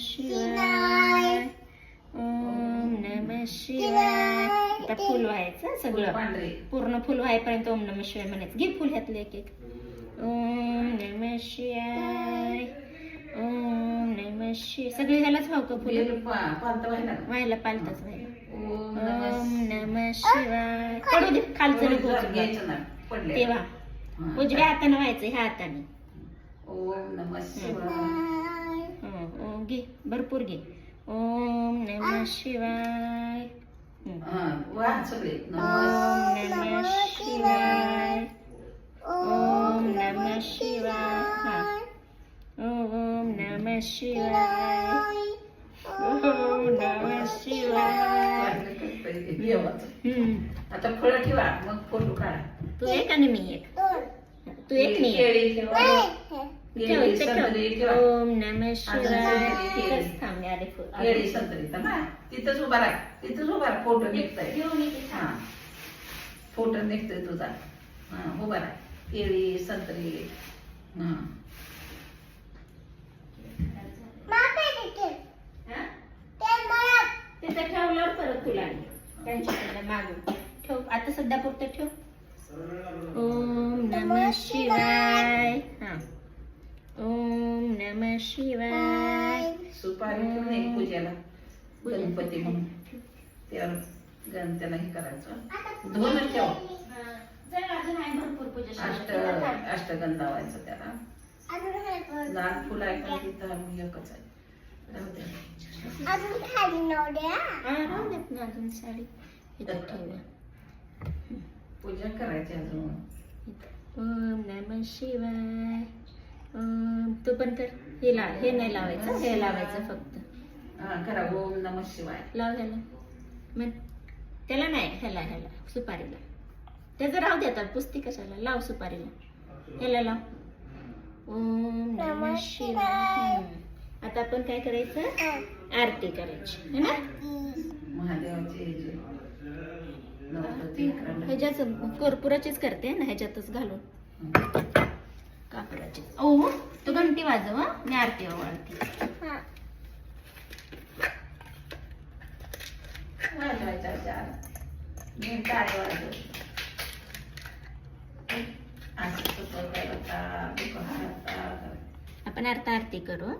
शिवाय. ओम नमः शिवाय. आता फुल व्हायचं सगळं पूर्ण फुल व्हायपर्यंत ओम नमः शिवाय म्हणायचं. घे फुल ह्यातलं एक एक. ओम नमः शिवाय. ओम नमः शिवाय. सगळे ह्यालाच व्हाव का फुल व्हायला पालतच व्हायला. ओम नमः शिवाय. पडू दे खालचं नको तेव्हा उजव्या हाताने व्हायचं ह्या हाताने. ओम नमः शिवाय. घे भरपूर घे. ओम नमः शिवाय. वाह सगळे. ओम नमः शिवाय. ओम नमः शिवाय. हा. ओम नमः शिवाय. ओम नमः शिवाय. आता फळं ठेवा मग फोटो काढा. तू एक आणि मी एक. तू एक मी एक. ओम नमः शिवाय. तिथंच थांब आले फुल. केळी संत्री तिथंच उभा राहा. तिथंच उभा राहा. फोटो निघतोय. हा फोटो निघतोय तुझा. हा उभा राहा. केळी संत्री. हा तिथं ठेवल्यावर परत तुला त्यांच्याकडे मागून ठेव. आता सध्या पुरतं ठेव. ओम नमः शिवाय. हा. ओम नमः शिवाय. सुपारी ठेवून एक पूजेला गणपती म्हणून त्याला त्याला हे करायचं. दोनच ठेव. भरपूर पूजा अष्टगंध लावायचं त्याला. लाल फुल आहे पण तिथं एकच आहे. अजून साडी इथं ठेवूया. पूजा करायची अजून. ओम नमः शिवाय. तू पण कर. हे नाही लावायचं. हे लावायचं फक्त. हा करा. ओम नमः शिवाय. लाव ह्याला मग त्याला नाही. ह्याला सुपारीला. त्याचं राहू दे आता. पुस्ती कशाला लाव सुपारीला. ह्याला लाव. ओम नमः शिवाय. आता आपण काय करायचं आरती करायची है ना. महादेवाची ह्याच्याच कर्पुराचीच करते ना ह्याच्यातच घालून कापडाची. ओ तू घंटी वाजव. मी आरती वाळते. आपण आता आरती करू.